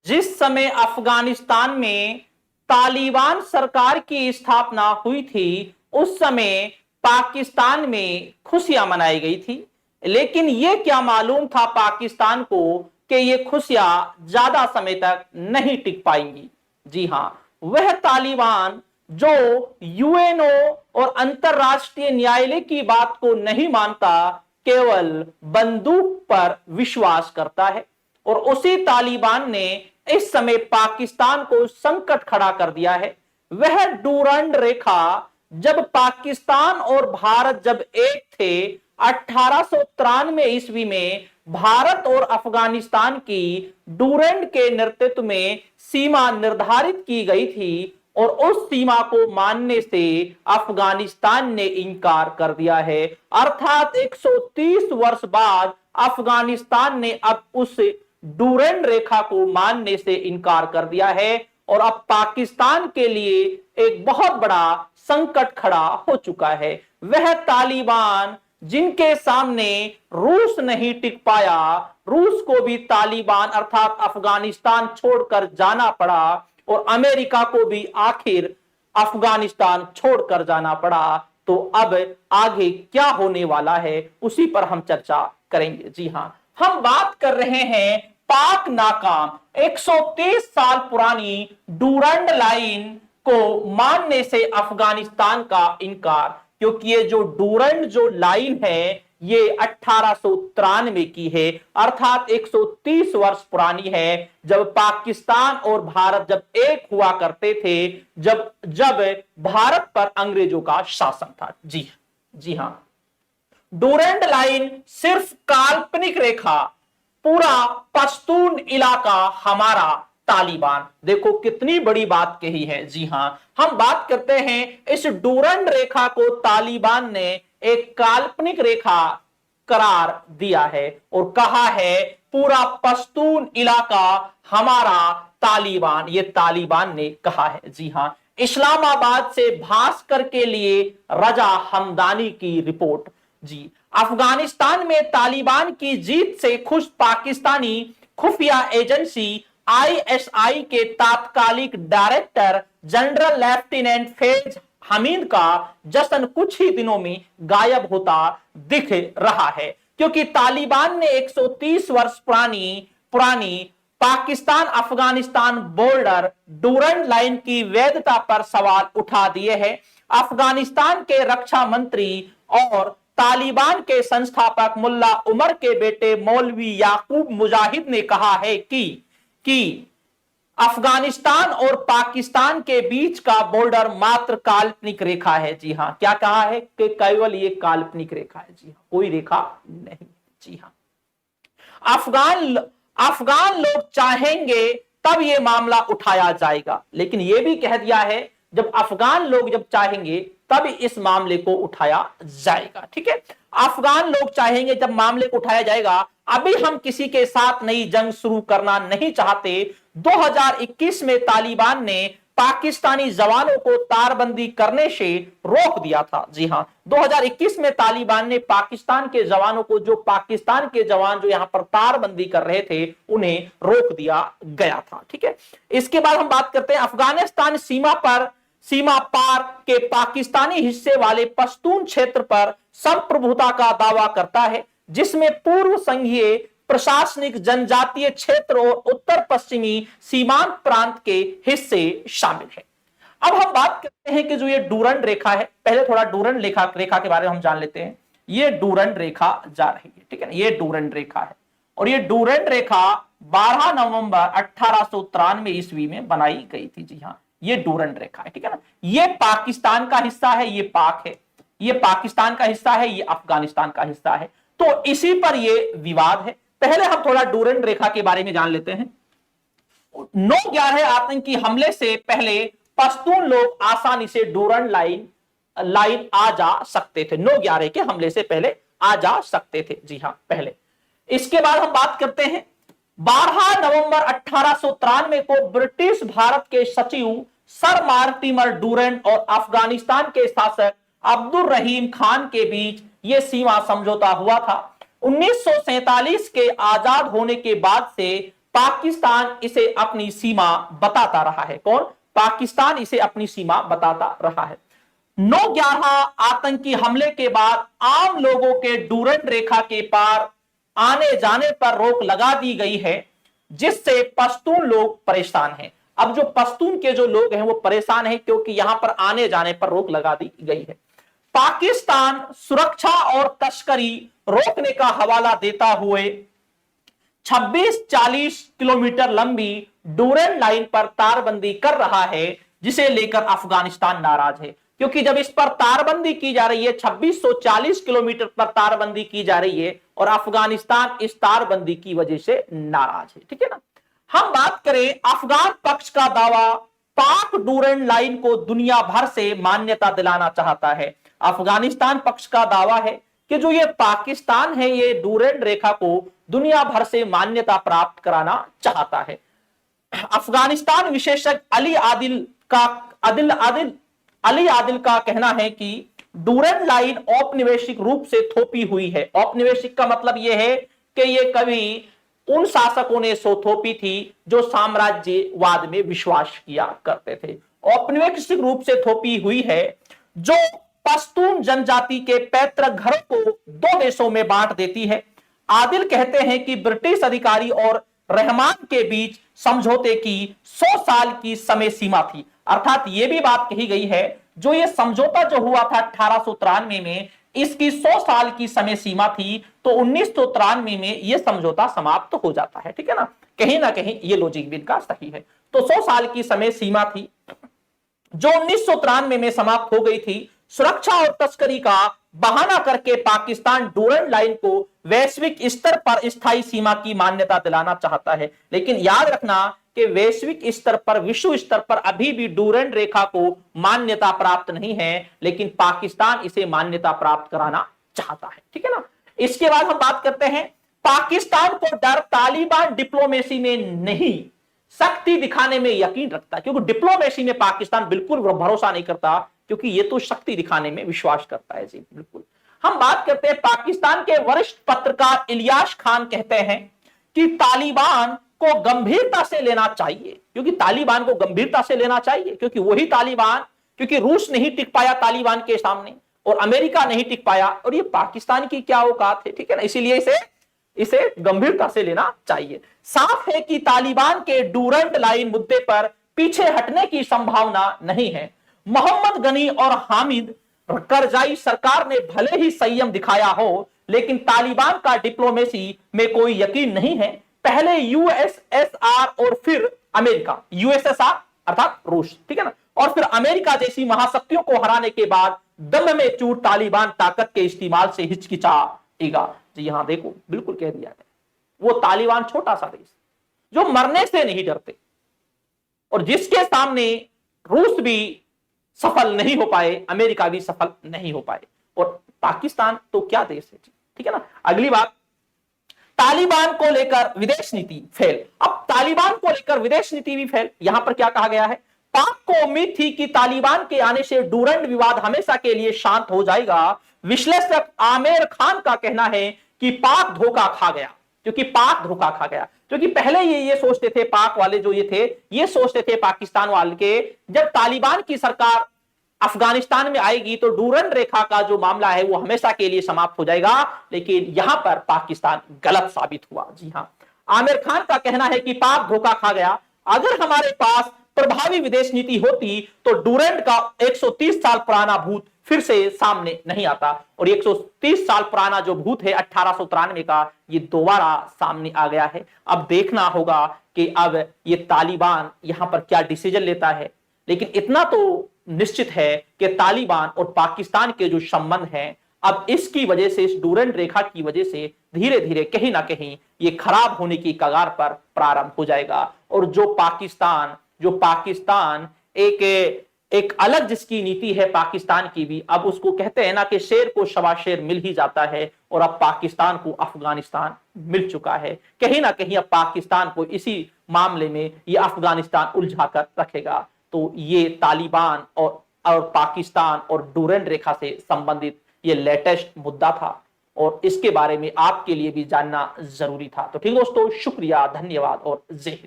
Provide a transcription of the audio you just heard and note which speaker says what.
Speaker 1: जिस समय अफगानिस्तान में तालिबान सरकार की स्थापना हुई थी, उस समय पाकिस्तान में खुशियां मनाई गई थी। लेकिन यह क्या मालूम था पाकिस्तान को कि ये खुशियां ज्यादा समय तक नहीं टिक पाएंगी। जी हां, वह तालिबान जो यूएनओ और अंतरराष्ट्रीय न्यायालय की बात को नहीं मानता, केवल बंदूक पर विश्वास करता है। और उसी तालिबान ने इस समय पाकिस्तान को संकट खड़ा कर दिया है। वह डूरंड रेखा, जब पाकिस्तान और भारत जब एक थे 1893 ईस्वी में, भारत और अफगानिस्तान की डूरंड के नेतृत्व में सीमा निर्धारित की गई थी और उस सीमा को मानने से अफगानिस्तान ने इनकार कर दिया है। अर्थात 130 वर्ष बाद अफगानिस्तान ने अब उस डूरंड रेखा को मानने से इनकार कर दिया है और अब पाकिस्तान के लिए एक बहुत बड़ा संकट खड़ा हो चुका है। वह तालिबान जिनके सामने रूस नहीं टिक पाया, रूस को भी तालिबान अर्थात अफगानिस्तान छोड़कर जाना पड़ा और अमेरिका को भी आखिर अफगानिस्तान छोड़कर जाना पड़ा। तो अब आगे क्या होने वाला है उसी पर हम चर्चा करेंगे। जी हां, हम बात कर रहे हैं पाक नाकाम 130 साल पुरानी डूरंड लाइन को मानने से अफगानिस्तान का इनकार, क्योंकि ये जो डूरंड जो लाइन है ये 1893 की है, अर्थात 130 वर्ष पुरानी है, जब पाकिस्तान और भारत जब एक हुआ करते थे, जब भारत पर अंग्रेजों का शासन था। जी हां, डूरंड लाइन सिर्फ काल्पनिक रेखा, पूरा पश्तून इलाका हमारा, तालिबान। देखो कितनी बड़ी बात कही है। जी हां, हम बात करते हैं इस डूरंड रेखा को तालिबान ने एक काल्पनिक रेखा करार दिया है और कहा है पूरा पश्तून इलाका हमारा, तालिबान, ये तालिबान ने कहा है। जी हां, इस्लामाबाद से भास्कर के लिए रजा हमदानी की रिपोर्ट। जी, अफगानिस्तान में तालिबान की जीत से खुश पाकिस्तानी खुफिया एजेंसी आईएसआई के तात्कालिक director general lieutenant Faiz Hamid का जश्न कुछ ही दिनों में गायब होता दिख रहा है, क्योंकि तालिबान ने 130 वर्ष पुरानी Pakistan Afghanistan border Durand line की वैधता पर सवाल उठा दिए हैं। अफगानिस्तान के रक्षा मंत्री और तालिबान के संस्थापक मुल्ला उमर के बेटे मौलवी याकूब मुजाहिद ने कहा है कि अफगानिस्तान और पाकिस्तान के बीच का बॉर्डर मात्र काल्पनिक रेखा है। जी हां, क्या कहा है कि केवल ये काल्पनिक रेखा है। जी हां, कोई रेखा नहीं। जी हां, अफगान लोग चाहेंगे तब ये मामला उठाया जाएगा, लेकिन यह भी कह दिया है जब अफगान लोग जब चाहेंगे तब इस मामले को उठाया जाएगा। ठीक है, अफगान लोग चाहेंगे जब मामले को उठाया जाएगा। अभी हम किसी के साथ नई जंग शुरू करना नहीं चाहते। 2021 में तालिबान ने पाकिस्तानी जवानों को तारबंदी करने से रोक दिया था। जी हां, 2021 में तालिबान ने पाकिस्तान के जवानों को, जो पाकिस्तान के जवान जो यहां पर तारबंदी कर रहे थे, उन्हें रोक दिया गया था। ठीक है, इसके बाद हम बात करते हैं अफगानिस्तान सीमा पार के पाकिस्तानी हिस्से वाले पश्तून क्षेत्र पर संप्रभुता का दावा करता है, जिसमें पूर्व संघीय प्रशासनिक जनजातीय क्षेत्र और उत्तर पश्चिमी सीमांत प्रांत के हिस्से शामिल है। अब हम बात करते हैं कि जो ये डूरंड रेखा है, पहले थोड़ा डूरंड रेखा के बारे में हम जान लेते हैं। ये डूरंड रेखा जा रही है, ठीक है ना, ये डूरंड रेखा है और ये डूरंड रेखा 12 नवंबर 1893 ईस्वी में बनाई गई थी। जी हाँ, ये डूरंड रेखा है, ठीक है ना। ये पाकिस्तान का हिस्सा है, ये पाक है, ये पाकिस्तान का हिस्सा है, ये अफगानिस्तान का हिस्सा है। तो इसी पर ये विवाद है। पहले हम थोड़ा डूरंड रेखा के बारे में जान लेते हैं। 9/11 आतंकी हमले से पहले पश्तून लोग आसानी से डूरंड लाइन आ जा सकते थे। 9/11 के हमले से पहले आ जा सकते थे। जी हां, पहले। इसके बाद हम बात करते हैं 12 नवंबर 1893 को ब्रिटिश भारत के सचिव सर मार्टिमर डूरंड और अफगानिस्तान के शासक अब्दुल रहीम खान के बीच यह सीमा समझौता हुआ था। 1947 के आजाद होने के बाद से पाकिस्तान इसे अपनी सीमा बताता रहा है। कौन? पाकिस्तान इसे अपनी सीमा बताता रहा है। 9/11 आतंकी हमले के बाद आम लोगों के डूरंड रेखा के पार आने जाने पर रोक लगा दी गई है, जिससे पश्तून लोग परेशान हैं। अब जो पश्तून के जो लोग हैं वो परेशान हैं क्योंकि यहां पर आने जाने पर रोक लगा दी गई है। पाकिस्तान सुरक्षा और तस्करी रोकने का हवाला देता हुए 26-40 किलोमीटर लंबी डूरंड लाइन पर तारबंदी कर रहा है, जिसे लेकर अफगानिस्तान नाराज है। क्योंकि जब इस पर तारबंदी की जा रही है, 2640 किलोमीटर पर तारबंदी की जा रही है, और अफगानिस्तान इस तारबंदी की वजह से नाराज है। ठीक है ना। हम बात करें अफगान पक्ष का दावा, पाक डूरंड लाइन को दुनिया भर से मान्यता दिलाना चाहता है। अफगानिस्तान पक्ष का दावा है कि जो ये पाकिस्तान है, ये डूरंड रेखा को दुनिया भर से मान्यता प्राप्त कराना चाहता है। अफगानिस्तान विशेषज्ञ अली आदिल का कहना है कि डूरंड लाइन औपनिवेशिक रूप से थोपी हुई है। औपनिवेशिक का मतलब यह है कि यह कभी उन शासकों ने थोपी थी जो साम्राज्यवाद में विश्वास किया करते थे। औपनिवेशिक रूप से थोपी हुई है, जो पश्तून जनजाति के पैतृक घरों को 2 देशों में बांट देती है। आदिल कहते हैं कि ब्रिटिश अधिकारी और रहमान के बीच समझौते की 100 साल की समय सीमा थी। अर्थात यह भी बात कही गई है, जो ये समझौता जो हुआ था 1893 में, इसकी 100 साल की समय सीमा थी, तो 1993 में यह समझौता समाप्त हो जाता है। ठीक है ना कहीं ये लॉजिक भी इनका सही है। तो 100 साल की समय सीमा थी जो 1993 में समाप्त हो गई थी। सुरक्षा और तस्करी का बहाना करके पाकिस्तान डूरंड लाइन को वैश्विक स्तर पर स्थायी सीमा की मान्यता दिलाना चाहता है। लेकिन याद रखना कि वैश्विक स्तर पर, विश्व स्तर पर अभी भी डूरंड रेखा को मान्यता प्राप्त नहीं है, लेकिन पाकिस्तान इसे मान्यता प्राप्त कराना चाहता है। ठीक है ना। इसके बाद हम बात करते हैं, पाकिस्तान को डर तालिबान डिप्लोमेसी में नहीं, शक्ति दिखाने में यकीन रखता है। क्योंकि डिप्लोमेसी में पाकिस्तान बिल्कुल भरोसा नहीं करता, क्योंकि ये तो शक्ति दिखाने में विश्वास करता है। जी बिल्कुल। हम बात करते हैं, पाकिस्तान के वरिष्ठ पत्रकार इलियास खान कहते हैं कि तालिबान को गंभीरता से लेना चाहिए, क्योंकि तालिबान को गंभीरता से लेना चाहिए, क्योंकि वही तालिबान, क्योंकि रूस नहीं टिक पाया तालिबान के सामने और अमेरिका नहीं टिक पाया, और ये पाकिस्तान की क्या औकात है। ठीक है ना। इसीलिए इसे गंभीरता से लेना चाहिए। साफ है कि तालिबान के डूरंड लाइन मुद्दे पर पीछे हटने की संभावना नहीं है। मोहम्मद गनी और हामिद करजाई सरकार ने भले ही संयम दिखाया हो, लेकिन तालिबान का डिप्लोमेसी में कोई यकीन नहीं है। पहले यूएसएसआर और फिर अमेरिका, यूएसएसआर अर्थात रूस, ठीक है ना, और फिर अमेरिका जैसी महाशक्तियों को हराने के बाद दम में चूर तालिबान ताकत के इस्तेमाल से हिचकिचाएगा। जी हाँ, देखो बिल्कुल कह दिया है। वो तालिबान छोटा सा देश जो मरने से नहीं डरते, और जिसके सामने रूस भी सफल नहीं हो पाए, अमेरिका भी सफल नहीं हो पाए, और पाकिस्तान तो क्या देश है। ठीक है ना। अगली बात, तालिबान को लेकर विदेश नीति फेल। अब तालिबान को लेकर विदेश नीति भी फेल। यहां पर क्या कहा गया है, पाक को उम्मीद थी कि तालिबान के आने से डूरंड विवाद हमेशा के लिए शांत हो जाएगा। विश्लेषक आमिर खान का कहना है कि पाक धोखा खा गया, क्योंकि पाक धोखा खा गया, क्योंकि पहले ये सोचते थे, पाक वाले जो ये सोचते थे पाकिस्तान वाले के, जब तालिबान की सरकार अफगानिस्तान में आएगी तो डूरंड रेखा का जो मामला है वो हमेशा के लिए समाप्त हो जाएगा। लेकिन यहां पर पाकिस्तान गलत साबित हुआ। जी हां, आमिर खान का कहना है कि पाक धोखा खा गया। अगर हमारे पास प्रभावी विदेश नीति होती तो डूरंड का 130 साल पुराना भूत फिर से सामने नहीं आता, और 130 साल पुराना जो भूत है 1893 का, ये दोबारा सामने आ गया है। अब देखना होगा कि अब ये तालिबान यहां पर क्या डिसीजन लेता है। लेकिन इतना तो निश्चित है कि तालिबान और पाकिस्तान के जो संबंध हैं, अब इसकी वजह से, इस डूरंड रेखा की वजह से धीरे धीरे कहीं ना कहीं ये खराब होने की कगार पर प्रारंभ हो जाएगा। और जो पाकिस्तान एक अलग जिसकी नीति है पाकिस्तान की भी, अब उसको कहते हैं ना कि शेर को शवा शेर मिल ही जाता है, और अब पाकिस्तान को अफगानिस्तान मिल चुका है। कहीं ना कहीं अब पाकिस्तान को इसी मामले में ये अफगानिस्तान उलझा कर रखेगा। तो ये तालिबान और पाकिस्तान और डूरंड रेखा से संबंधित ये लेटेस्ट मुद्दा था। और इसके बारे में आपके लिए भी जानना जरूरी था। तो ठीक दोस्तों, शुक्रिया, धन्यवाद और जय हिंद।